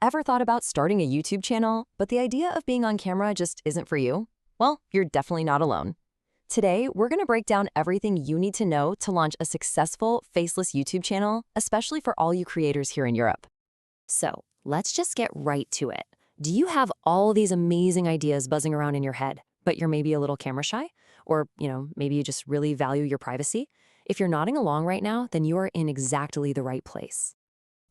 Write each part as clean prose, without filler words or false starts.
Ever thought about starting a YouTube channel, but the idea of being on camera just isn't for you? Well, you're definitely not alone. Today, we're going to break down everything you need to know to launch a successful, faceless YouTube channel, especially for all you creators here in Europe. So, let's just get right to it. Do you have all these amazing ideas buzzing around in your head, but you're maybe a little camera shy? Or, maybe you just really value your privacy? If you're nodding along right now, then you are in exactly the right place.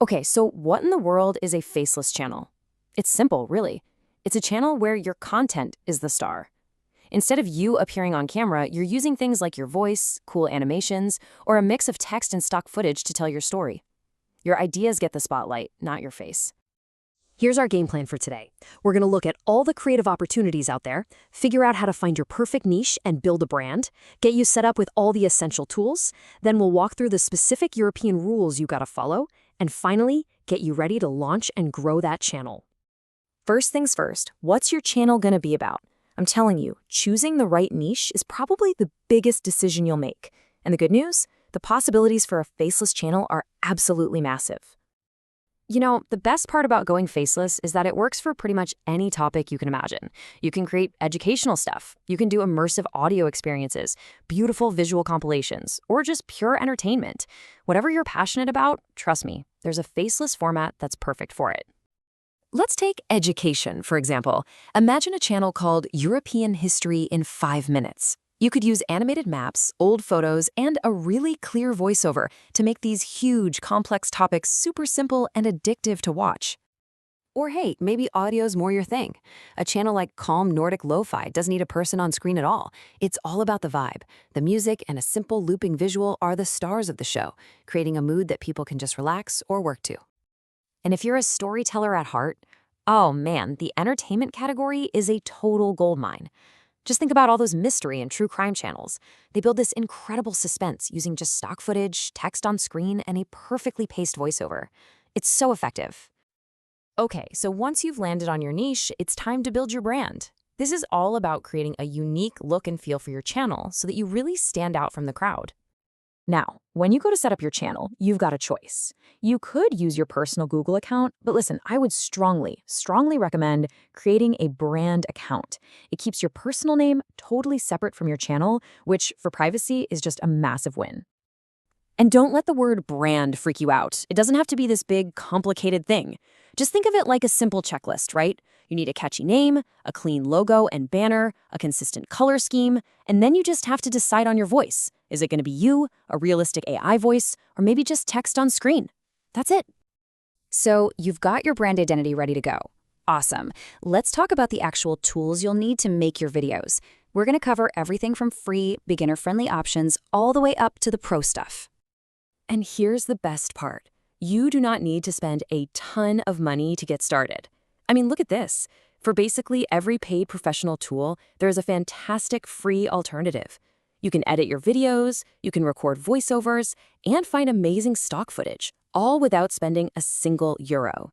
Okay, so what in the world is a faceless channel? It's simple, really. It's a channel where your content is the star. Instead of you appearing on camera, you're using things like your voice, cool animations, or a mix of text and stock footage to tell your story. Your ideas get the spotlight, not your face. Here's our game plan for today. We're going to look at all the creative opportunities out there, figure out how to find your perfect niche and build a brand, get you set up with all the essential tools, then we'll walk through the specific European rules you got to follow, and finally, get you ready to launch and grow that channel. First things first, what's your channel going to be about? I'm telling you, choosing the right niche is probably the biggest decision you'll make. And the good news? The possibilities for a faceless channel are absolutely massive. The best part about going faceless is that it works for pretty much any topic you can imagine. You can create educational stuff, you can do immersive audio experiences, beautiful visual compilations, or just pure entertainment. Whatever you're passionate about, trust me, there's a faceless format that's perfect for it. Let's take education, for example. Imagine a channel called European History in 5 minutes. You could use animated maps, old photos, and a really clear voiceover to make these huge, complex topics super simple and addictive to watch. Or hey, maybe audio's more your thing. A channel like Calm Nordic Lo-Fi doesn't need a person on screen at all. It's all about the vibe. The music and a simple looping visual are the stars of the show, creating a mood that people can just relax or work to. And if you're a storyteller at heart, oh man, the entertainment category is a total goldmine. Just think about all those mystery and true crime channels. They build this incredible suspense using just stock footage, text on screen, and a perfectly paced voiceover. It's so effective. Okay, so once you've landed on your niche, it's time to build your brand. This is all about creating a unique look and feel for your channel so that you really stand out from the crowd. Now, when you go to set up your channel, you've got a choice. You could use your personal Google account, but listen, I would strongly recommend creating a brand account. It keeps your personal name totally separate from your channel, which for privacy is just a massive win. And don't let the word brand freak you out. It doesn't have to be this big, complicated thing. Just think of it like a simple checklist, right? You need a catchy name, a clean logo and banner, a consistent color scheme, and then you just have to decide on your voice. Is it going to be you, a realistic AI voice, or maybe just text on screen? That's it. So you've got your brand identity ready to go. Awesome. Let's talk about the actual tools you'll need to make your videos. We're going to cover everything from free, beginner-friendly options all the way up to the pro stuff. And here's the best part. You do not need to spend a ton of money to get started. I mean, look at this. For basically every paid professional tool, there's a fantastic free alternative. You can edit your videos, you can record voiceovers, and find amazing stock footage, all without spending a single euro.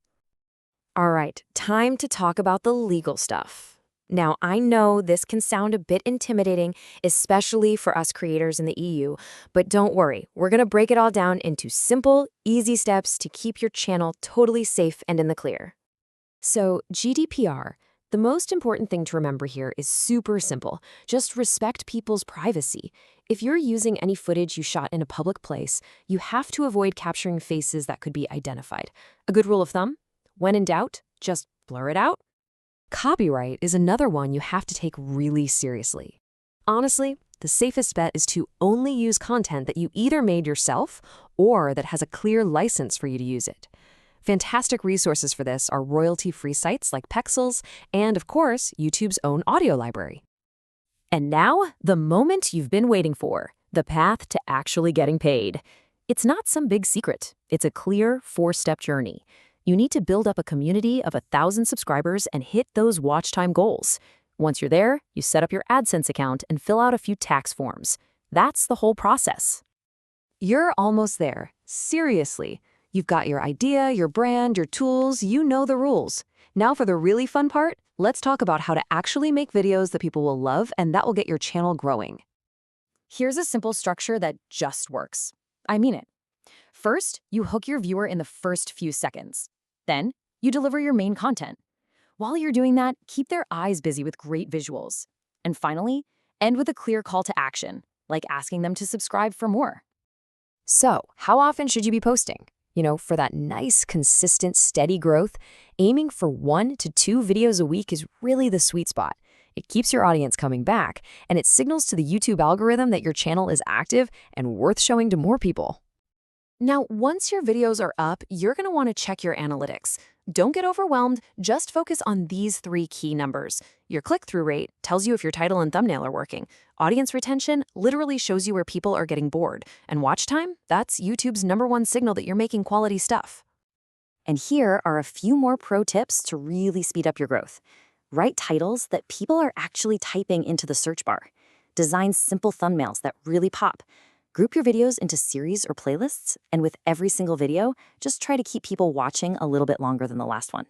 All right, time to talk about the legal stuff. Now, I know this can sound a bit intimidating, especially for us creators in the EU, but don't worry, we're going to break it all down into simple, easy steps to keep your channel totally safe and in the clear. So, GDPR, the most important thing to remember here is super simple. Just respect people's privacy. If you're using any footage you shot in a public place, you have to avoid capturing faces that could be identified. A good rule of thumb? When in doubt, just blur it out. Copyright is another one you have to take really seriously. Honestly, the safest bet is to only use content that you either made yourself or that has a clear license for you to use it. Fantastic resources for this are royalty-free sites like Pexels and, of course, YouTube's own audio library. And now, the moment you've been waiting for, the path to actually getting paid. It's not some big secret. It's a clear 4-step journey. You need to build up a community of 1,000 subscribers and hit those watch time goals. Once you're there, you set up your AdSense account and fill out a few tax forms. That's the whole process. You're almost there. Seriously. You've got your idea, your brand, your tools, you know the rules. Now for the really fun part, let's talk about how to actually make videos that people will love and that will get your channel growing. Here's a simple structure that just works. I mean it. First, you hook your viewer in the first few seconds. Then, You deliver your main content. While you're doing that, keep their eyes busy with great visuals. And finally, end with a clear call to action, like asking them to subscribe for more. So, how often should you be posting? For that nice, consistent, steady growth, aiming for 1 to 2 videos a week is really the sweet spot. It keeps your audience coming back, and it signals to the YouTube algorithm that your channel is active and worth showing to more people. Now, once your videos are up, you're going to want to check your analytics. Don't get overwhelmed, just focus on these 3 key numbers. Your click-through rate tells you if your title and thumbnail are working. Audience retention literally shows you where people are getting bored. And watch time, that's YouTube's #1 signal that you're making quality stuff. And here are a few more pro tips to really speed up your growth. Write titles that people are actually typing into the search bar. Design simple thumbnails that really pop. Group your videos into series or playlists, and with every single video, just try to keep people watching a little bit longer than the last one.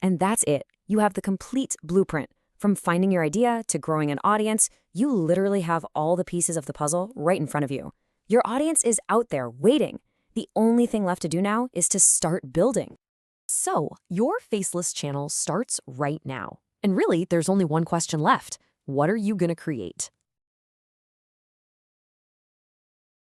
And that's it. You have the complete blueprint. From finding your idea to growing an audience, you literally have all the pieces of the puzzle right in front of you. Your audience is out there waiting. The only thing left to do now is to start building. So, your Faceless channel starts right now. And really, there's only one question left. What are you going to create?